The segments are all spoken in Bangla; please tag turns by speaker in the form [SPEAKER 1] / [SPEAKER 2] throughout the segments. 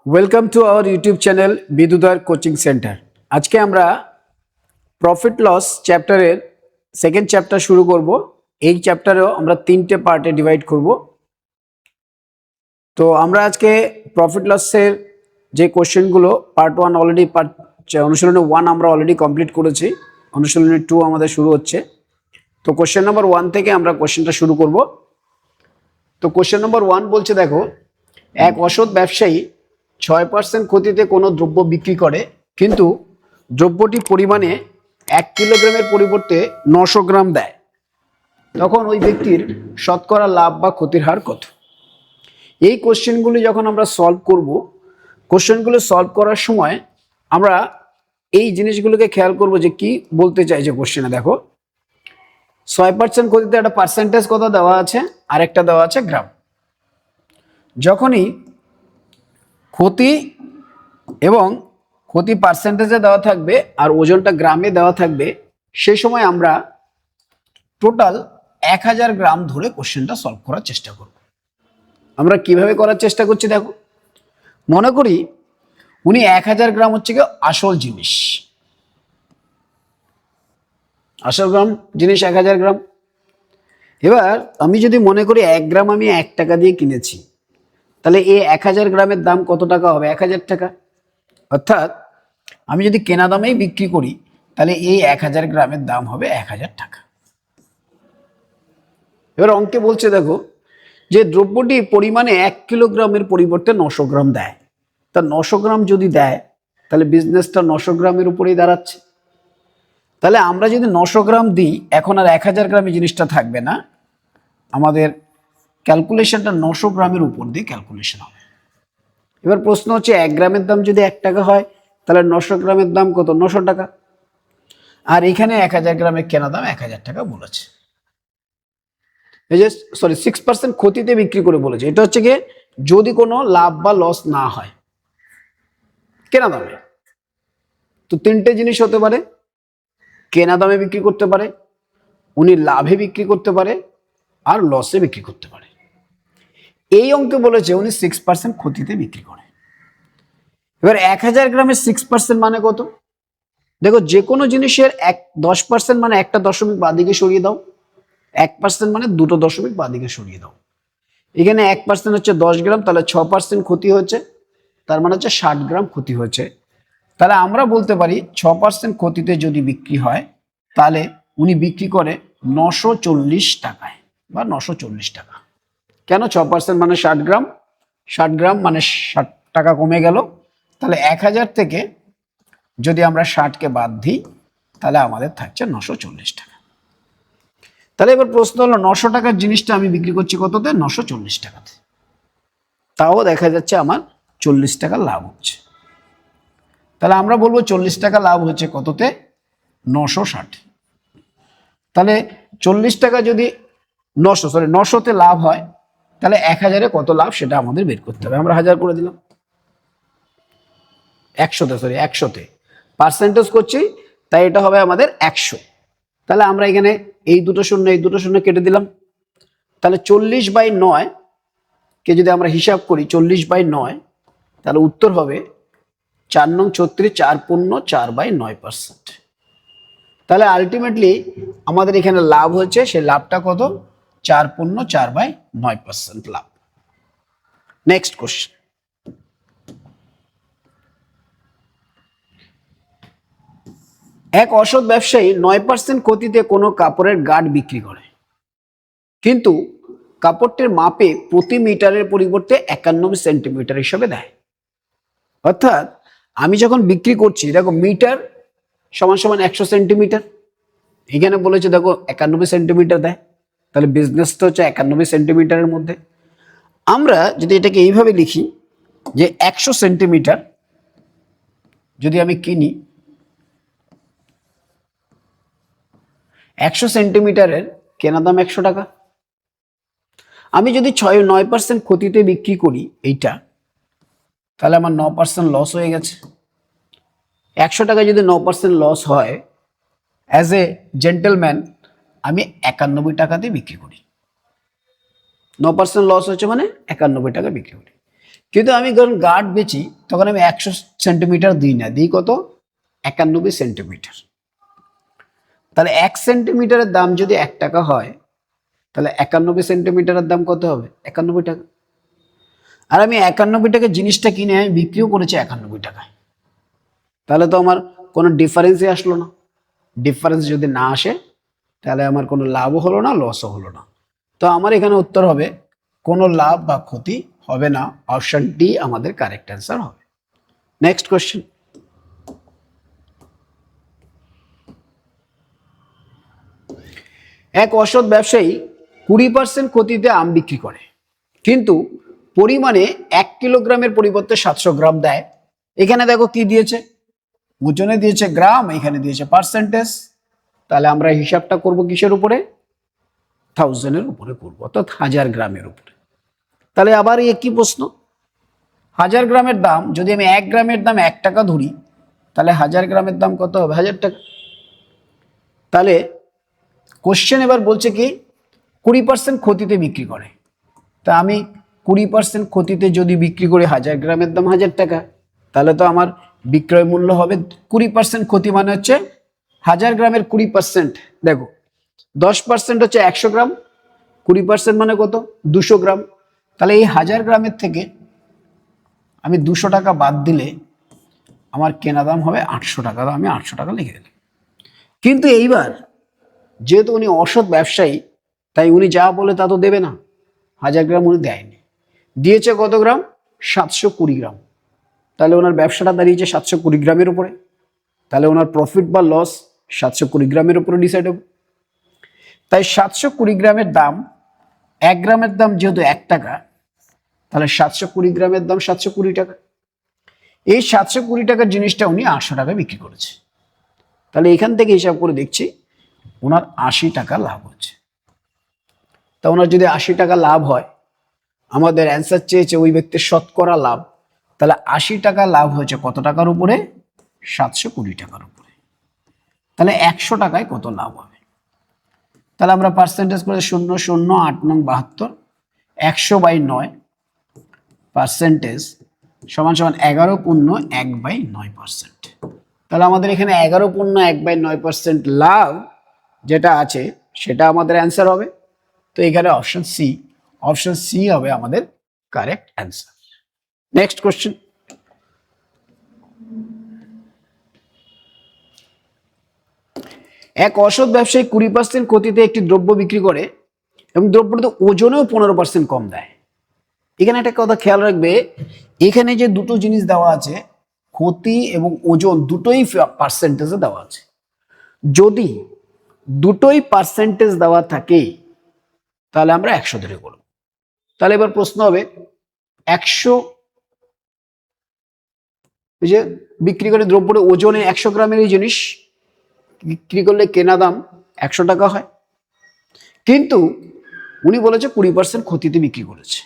[SPEAKER 1] Welcome to our YouTube channel বিদুদার কোচিং সেন্টার। আজকে আমরা প্রফিট লস চ্যাপ্টারের সেকেন্ড চ্যাপ্টার শুরু করব। এই চ্যাপ্টারেও আমরা তিনটে পার্টে ডিভাইড করব। তো আমরা আজকে প্রফিট লসের যে কোশ্চেনগুলো পার্ট ওয়ান অলরেডি অনুশীলনী 1 আমরা অলরেডি কমপ্লিট করেছি, অনুশীলনী 2 আমাদের শুরু হচ্ছে। তো কোশ্চেন নাম্বার 1 থেকে আমরা কোশ্চেনটা শুরু করব। তো কোশ্চেন নাম্বার 1 বলছে, দেখো, এক অসৎ ব্যবসায়ী 6% ক্ষতিতে কোনো দ্রব্য বিক্রি করে, কিন্তু দ্রব্যটি পরিমাণে 1 কিলোগ্রামের পরিবর্তে 900 গ্রাম দেয়। তখন ওই ব্যক্তির শতকরা লাভ বা ক্ষতির হার কত? এই কোশ্চেনগুলি যখন আমরা সলভ করব, কোশ্চেনগুলো সলভ করার সময় আমরা এই জিনিসগুলোকে খেয়াল করব যে কি বলতে চাইছে কোশ্চেনে। দেখো, 6% ক্ষতিতে একটা পার্সেন্টেজ কথা দেওয়া আছে, আর একটা দেওয়া আছে গ্রাম। যখনই ক্ষতি এবং ক্ষতি পার্সেন্টেজে দেওয়া থাকবে আর ওজনটা গ্রামে দেওয়া থাকবে, সেই সময় আমরা টোটাল 1000 গ্রাম ধরে কোশ্চেনটা সলভ করার চেষ্টা করব। আমরা কিভাবে করার চেষ্টা করছি, দেখো, মনে করি উনি 1000 গ্রাম হচ্ছে কি আসল জিনিস, আসল গ্রাম জিনিস 1000 গ্রাম। এবার আমি যদি মনে করি 1 গ্রাম আমি 1 টাকা দিয়ে কিনেছি, তাহলে এই 1000 গ্রামের দাম কত টাকা হবে? 1000 টাকা। অর্থাৎ আমি যদি কেনা দামেই বিক্রি করি, তাহলে এই 1000 গ্রামের দাম হবে 1000 টাকা। এবার অঙ্কে বলছে, দেখো, যে দ্রব্যটি পরিমাণে 1 কিলোগ্রামের পরিবর্তে 900 গ্রাম দেয়। তা 900 গ্রাম যদি দেয়, তাহলে বিজনেসটা 900 গ্রামের উপরেই দাঁড়াচ্ছে। তাহলে আমরা যদি 900 গ্রাম দিই, এখন আর 1000 গ্রামে জিনিসটা থাকবে না, আমাদের ক্যালকুলেশনটা 900 গ্রামের উপর দিয়ে ক্যালকুলেশন হবে। এবার প্রশ্ন হচ্ছে, 1 গ্রামের দাম যদি 1 টাকা হয়, তাহলে 900 গ্রামের দাম কত? 900 টাকা। আর এখানে 1000 গ্রামের কেনা দাম 1000 টাকা বলেছে। এই যে 6% ক্ষতিতে বিক্রি করে বলেছে, এটা হচ্ছে গিয়ে যদি কোনো লাভ বা লস না হয় কেনা দামে। তো তিনটে জিনিস হতে পারে, কেনা দামে বিক্রি করতে পারে, উনি লাভে বিক্রি করতে পারে, আর লসে বিক্রি করতে পারে। এই অঙ্কে বলেছে উনি 6% ক্ষতিতে বিক্রি করে। এবার 1000 গ্রামের 6% মানে কত? দেখো, যে কোনো জিনিসের 10% মানে একটা দশমিক বাদিকে সরিয়ে দাও, 1% মানে দুটো দশমিক বাদিকে সরিয়ে দাও। এখানে 1% হচ্ছে 10 গ্রাম, তাহলে 6% ক্ষতি হচ্ছে, তার মানে হচ্ছে 60 গ্রাম ক্ষতি হচ্ছে। তাহলে আমরা বলতে পারি 6% ক্ষতিতে যদি বিক্রি হয়, তাহলে উনি বিক্রি করে 940 টাকায় বা 940 টাকা। কেন? 6% মানে 60 গ্রাম, 60 গ্রাম মানে 60 টাকা কমে গেল। তাহলে 1000 থেকে যদি আমরা 60কে বাদ দিই, তাহলে আমাদের থাকছে 940 টাকা। তাহলে এবার প্রশ্ন হলো, 900 টাকার জিনিসটা আমি বিক্রি করছি কততে? 940 টাকাতে। তাও দেখা যাচ্ছে আমার 40 টাকা লাভ হচ্ছে। তাহলে আমরা বলবো 40 টাকা লাভ হচ্ছে কততে? 960। তাহলে 40 টাকা যদি 900তে লাভ হয়, তাহলে 1000-এ কত লাভ সেটা আমাদের বের করতে হবে। আমরা 1000 করে দিলাম। 100তে পার্সেন্টেজ করছি, তাই এটা হবে আমাদের 100। তাহলে আমরা এখানে এই দুটো শূন্য কেটে দিলাম। তাহলে 40/9 কে যদি আমরা হিসাব করি, 40/9, তাহলে উত্তর হবে 4 নং 36, 4×4/9%। তাহলে আলটিমেটলি আমাদের এখানে লাভ হচ্ছে, সেই লাভটা কত? 4×4/9% লাভ। নেক্সট কোশ্চেন, এক অসৎ ব্যবসায়ী 9% ক্ষতিতে কোনো কাপড়ের গার্ড বিক্রি করে, কিন্তু কাপড়টির মাপে প্রতি মিটারের পরিবর্তে 91 সেন্টিমিটার হিসেবে দেয়। অর্থাৎ আমি যখন বিক্রি করছি, দেখো, মিটার সমান সমান 100 সেন্টিমিটার, এখানে বলেছে দেখো 91 সেন্টিমিটার দেয়। তাহলে বিজনেসটা হচ্ছে 91 সেন্টিমিটারের মধ্যে। আমরা যদি এটাকে এইভাবে লিখি যে 100 সেন্টিমিটার যদি আমি কিনি, 100 সেন্টিমিটারের কেনা দাম 100 টাকা। আমি যদি 9% ক্ষতিতে বিক্রি করি এইটা, তাহলে আমার 9% লস হয়ে গেছে। 100 টাকা যদি 9% লস হয়, অ্যাজ এ জেন্টেলম্যান আমি 91 টাকাতে বিক্রি করি। 9% লস হচ্ছে মানে 91 টাকা বিক্রি করি। কিন্তু আমি যখন গার্ড বেচি তখন আমি 100 সেন্টিমিটার দিই না, দিই কত? 91 সেন্টিমিটার। তাহলে 1 সেন্টিমিটারের দাম যদি 1 টাকা হয়, তাহলে 91 সেন্টিমিটারের দাম কত হবে? 91 টাকা। আর আমি 91 টাকা জিনিসটা কিনে আমি বিক্রিও করেছি 91 টাকায়। তাহলে তো আমার কোনো ডিফারেন্সই আসলো না। ডিফারেন্স যদি না আসে তাহলে আমার কোনো লাভও হলো না, লসও হলো না। তো আমার এখানে উত্তর হবে কোনো লাভ বা ক্ষতি হবে না। অপশন ডি আমাদের কারেক্ট অ্যান্সার হবে। Next question. এক অসৎ ব্যবসায়ী 20% ক্ষতিতে আম বিক্রি করে, কিন্তু পরিমাণে 1 কিলোগ্রামের পরিবর্তে 700 গ্রাম দেয়। এখানে দেখো কি দিয়েছে, ওজনে দিয়েছে গ্রাম, এখানে দিয়েছে পার্সেন্টেজ। তাহলে আমরা হিসাবটা করব কিসের উপরে? 1000-এর উপরে করবো, অর্থাৎ 1000 গ্রামের উপরে। তাহলে আবার একই প্রশ্ন, 1000 গ্রামের দাম যদি আমি 1 গ্রামের দাম 1 টাকা ধরি, তাহলে 1000 গ্রামের দাম কত হবে? 1000 টাকা। তাহলে কোশ্চেন এবার বলছে কি 20% ক্ষতিতে বিক্রি করে। তা আমি 20% ক্ষতিতে যদি বিক্রি করি 1000 গ্রামের দাম 1000 টাকা, তাহলে তো আমার বিক্রয় মূল্য হবে 20% ক্ষতি মানে হচ্ছে 1000 গ্রামের 20%। দেখো 10% হচ্ছে 100 গ্রাম, 20% মানে কত? 200 গ্রাম। তাহলে এই 1000 গ্রামের থেকে আমি 200 টাকা বাদ দিলে আমার কেনা দাম হবে 800 টাকা। আমি 800 টাকা লিখে দিলাম। কিন্তু এইবার যেহেতু উনি অসৎ ব্যবসায়ী, তাই উনি যা বলে তা তো দেবে না। 1000 গ্রাম উনি দেয়নি, দিয়েছে কত গ্রাম? 720 গ্রাম। তাহলে ওনার ব্যবসাটা দাঁড়িয়েছে 720 গ্রামের উপরে। তাহলে ওনার প্রফিট বা লস 720 গ্রামের উপরে ডিসাইড হবে। তাই 720 গ্রামের দাম, 1 গ্রামের দাম যেহেতু 1 টাকা, তাহলে 720 গ্রামের দাম 720 টাকা। এই 720 টাকার জিনিসটা উনি 800 টাকায় বিক্রি করেছে। তাহলে এখান থেকে হিসাব করে দেখছি ওনার 80 টাকা লাভ হচ্ছে। তা ওনার যদি 80 টাকা লাভ হয়, আমাদের অ্যান্সার চেয়েছে ওই ব্যক্তির শতকরা লাভ, তাহলে 80 টাকা লাভ হয়েছে কত টাকার উপরে? 720 টাকার উপরে। তাহলে 100 টাকায় কত লাভ হবে? তাহলে আমরা পার্সেন্টেজ করে 0.00892 100/9 পার্সেন্টেজ সমান সমান 11.1/9%। তাহলে আমাদের এখানে 11.1/9% লাভ যেটা আছে সেটা আমাদের অ্যান্সার হবে। তো এখানে অপশন সি হবে আমাদের কারেক্ট অ্যান্সার। Next question. এক অসৎ ব্যবসায়ী 20% ক্ষতিতে একটি দ্রব্য বিক্রি করে এবং দ্রব্যটিতে ওজনেও 15% কম দেয়। এখানে একটা কথা খেয়াল রাখবে, এখানে যে দুটো জিনিস দেওয়া আছে, ক্ষতি এবং ওজন, দুটোই পার্সেন্টেজে দেওয়া আছে। যদি দুটোই পার্সেন্টেজ দেওয়া থাকে তাহলে আমরা 100 ধরে করব। তাহলে এবার প্রশ্ন হবে 100 যে বিক্রি করে দ্রব্যটি ওজনে 100 গ্রামের এই জিনিস বিক্রি করলে কেনা দাম 100 টাকা হয়, কিন্তু উনি বলেছে 20% ক্ষতিতে বিক্রি করেছে।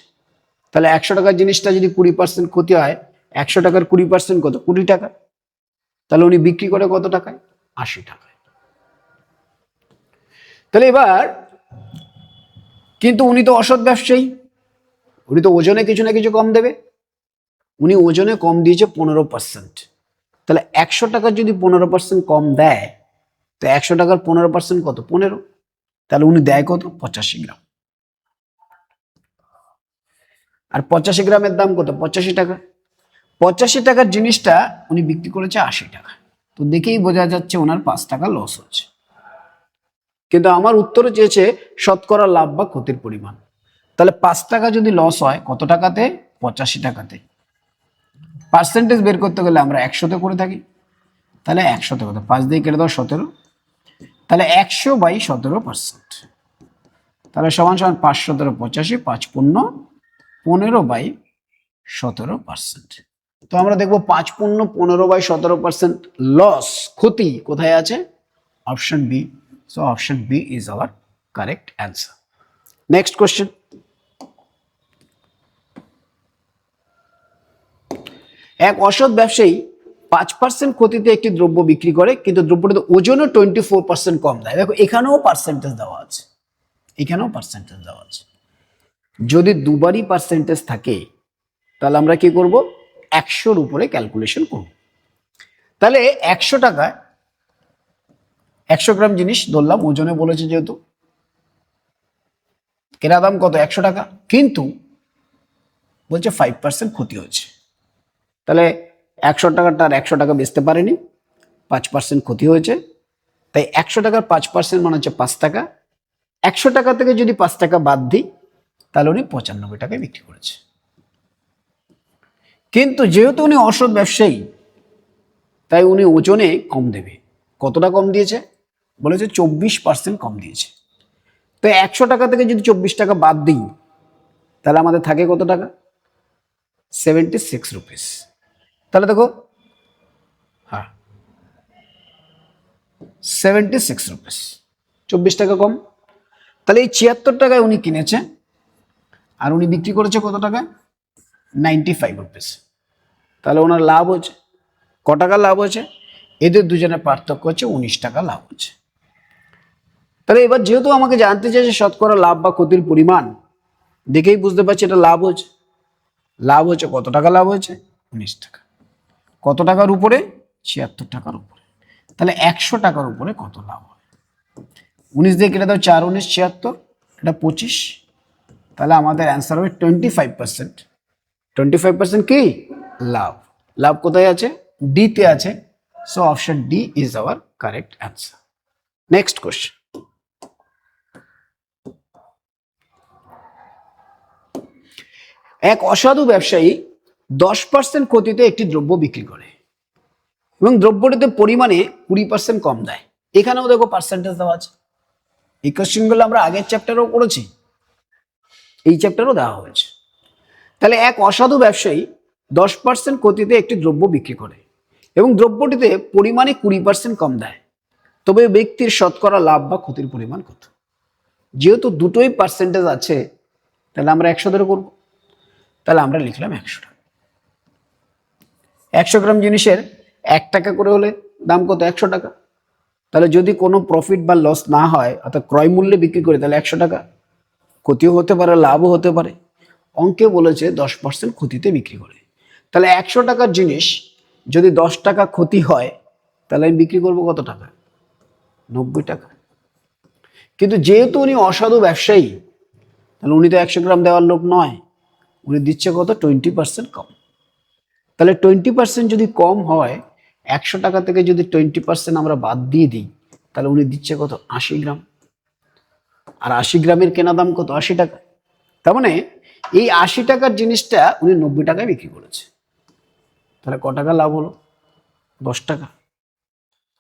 [SPEAKER 1] তাহলে 100 টাকার জিনিসটা যদি 20% ক্ষতি হয়, 100 টাকার 20% কত? 20 টাকা। তাহলে উনি বিক্রি করে কত টাকায়? 80 টাকায়। তাহলে এবার কিন্তু উনি তো অসৎ ব্যবসায়ী, উনি তো ওজনে কিছু না কিছু কম দেবে। উনি ওজনে কম দিয়েছে 15%। তাহলে 100 টাকার যদি 15% কম দেয়, তো 100 টাকার 15% কত? 15। তাহলে উনি দেয় কত? 85 গ্রাম। আর 85 গ্রামের দাম কত? 85 টাকা। 85 টাকার জিনিসটা উনি বিক্রি করেছে 80 টাকা। তো দেখেই বোঝা যাচ্ছে ওনার 5 টাকা লস হচ্ছে। কিন্তু আমার উত্তরে চেয়েছে শতকরা লাভ বা ক্ষতির পরিমাণ। তাহলে 5 টাকা যদি লস হয় কত টাকাতে? 85 টাকাতে। পার্সেন্টেজ বের করতে গেলে আমরা 100তে করে থাকি। তাহলে 100তে কত? 5 দিয়ে কেটে দাও 17। তাহলে 100/17%। তাহলে সমান সমান 5 17 85, 5 15 15/17%। তো আমরা দেখবো 5 15 15/17% লস, ক্ষতি কোথায় আছে? Option B. So option B is our correct answer. Next question. এক অসৎ ব্যবসায়ী 5% ক্ষতিতে একটি দ্রব্য বিক্রি করে, কিন্তু দ্রব্যটিতে ওজনও 24% কম দেয়। দেখো এখানেও পার্সেন্টেজ দেওয়া আছে, এখানেও পার্সেন্টেজ দেওয়া আছে। যদি দুবারই পার্সেন্টেজ থাকে তাহলে আমরা কি করব, 100-র উপরে ক্যালকুলেশন করব। তাহলে 100 টাকায় 100 গ্রাম জিনিস ধরলাম, ওজনে বলেছে যেহেতু, কেনা দাম কত, 100 টাকা, কিন্তু বলছে 5% ক্ষতি হয়েছে। তাহলে 100 টাকাটার 100 টাকা বেচতে পারেনি, 5% ক্ষতি হয়েছে। তাই 100 টাকার 5% মানে হচ্ছে 5 টাকা। 100 টাকা থেকে যদি 5 টাকা বাদ দিই তাহলে উনি 95 টাকায় বিক্রি করেছে। কিন্তু যেহেতু উনি অসৎ ব্যবসায়ী, তাই উনি ওজনে কম দেবে। কতটা কম দিয়েছে, বলেছে 24% কম দিয়েছে। তো 100 টাকা থেকে যদি 24 টাকা বাদ দিই তাহলে আমাদের থাকে কত টাকা, 76 রুপিস। তাহলে দেখো, হ্যাঁ 76 রুপিস, 24 টাকা কম। তাহলে এই 76 টাকায় উনি কিনেছে আর উনি বিক্রি করেছে কত টাকা, 95 রুপিস। তাহলে ওনার লাভ হচ্ছে ক টাকা লাভ হচ্ছে, এদের দুজনের পার্থক্য হচ্ছে 19 টাকা লাভ হচ্ছে। তাহলে এবার যেহেতু আমাকে জানতে চাইছে শতকরা লাভ বা ক্ষতির পরিমাণ, দেখেই বুঝতে পারছি এটা লাভ হচ্ছে। লাভ হচ্ছে কত টাকা লাভ হয়েছে, 19 টাকা। কত টাকার উপরে, 76 টাকার উপরে। তাহলে 100 টাকার উপরে কত লাভ হয়, 19 দিয়ে কেটে দাও, 4 19 76, এটা 25। তাহলে আমাদের অ্যান্সার হবে 25%। 25% কি লাভ। লাভ কোথায় আছে, ডিতে আছে। So option D is our correct answer. Next question, এক অসাধু ব্যবসায়ী 10% ক্ষতিতে একটি দ্রব্য বিক্রি করে এবং দ্রব্যটিতে পরিমাণে 20% কম দেয়। এখানেও দেখো পার্সেন্টেজ দেওয়া আছে। এই কোশ্চেনগুলো আমরা আগের চ্যাপ্টারেও করেছি, এই চ্যাপ্টারও দেওয়া হয়েছে। তাহলে এক অসাধু ব্যবসায়ী 10% ক্ষতিতে একটি দ্রব্য বিক্রি করে এবং দ্রব্যটিতে পরিমাণে 20% কম দেয়, তবে ব্যক্তির শতকরা লাভ বা ক্ষতির পরিমাণ কত। যেহেতু দুটোই পার্সেন্টেজ আছে তাহলে আমরা 100 ধরে করবো। তাহলে আমরা লিখলাম 100 টাকা। 100 গ্রাম জিনিসের 1 টাকা করে হলে দাম কত, 100 টাকা। তাহলে যদি কোনো প্রফিট বা লস না হয়, অর্থাৎ ক্রয় মূল্যে বিক্রি করে, তাহলে 100 টাকা। ক্ষতিও হতে পারে, লাভও হতে পারে। অঙ্কে বলেছে 10% ক্ষতিতে বিক্রি করে। তাহলে 100 টাকার জিনিস যদি 10 টাকা ক্ষতি হয় তাহলে আমি বিক্রি করবো কত টাকা, 90 টাকা। কিন্তু যেহেতু উনি অসাধু ব্যবসায়ী, তাহলে উনি তো 100 গ্রাম দেওয়ার লোক নয়, উনি দিচ্ছে কত, 20% কম। তাহলে 20% যদি কম হয়, 100 টাকা থেকে যদি 20% আমরা বাদ দিয়ে দিই তাহলে উনি দিচ্ছে কত, 80 গ্রাম। আর 80 গ্রামের কেনা দাম কত, 80 টাকা। তার মানে এই 80 টাকার জিনিসটা উনি 90 টাকায় বিক্রি করেছে। তাহলে ক টাকা লাভ হলো, 10 টাকা।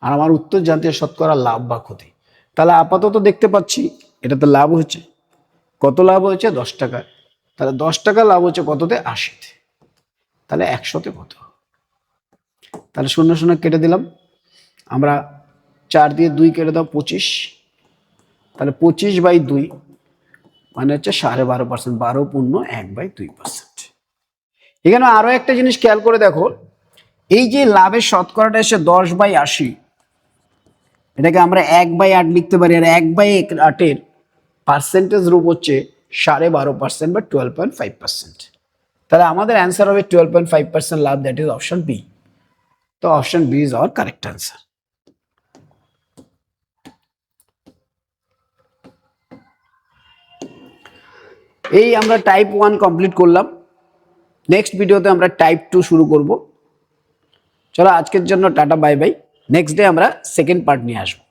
[SPEAKER 1] আর আমার উত্তর জানতে শতকরা লাভ বা ক্ষতি। তাহলে আপাতত দেখতে পাচ্ছি এটাতে লাভ হচ্ছে। কত লাভ হয়েছে, 10 টাকা। তাহলে 10 টাকা লাভ হচ্ছে কততে, 80-তে। তাহলে 100-তে কত, তাহলে 0 0 কেটে দিলাম আমরা, 4 দিয়ে 2 কেটে দাও, 25। তাহলে 25/2 মানে হচ্ছে 12.5%, 12.1/2%। এখানে আরো একটা জিনিস খেয়াল করে দেখো, এই যে লাভের শতকরাটা এসে 10/80, এটাকে আমরা 1/8 লিখতে পারি। আর 1/8-এর পার্সেন্টেজ রূপ হচ্ছে 12.5% বা 12.5%। তাহলে আমাদের অ্যান্সার হবে 12.5% লাভ, দ্যাট ইজ অপশন বি। তো option B is our correct answer. এই আমরা টাইপ 1 কমপ্লিট করলাম। নেক্সট ভিডিওতে আমরা টাইপ 2 শুরু করব। চলো আজকের জন্য tata, bye bye. Next day আমরা সেকেন্ড পার্ট নিয়ে আসবো।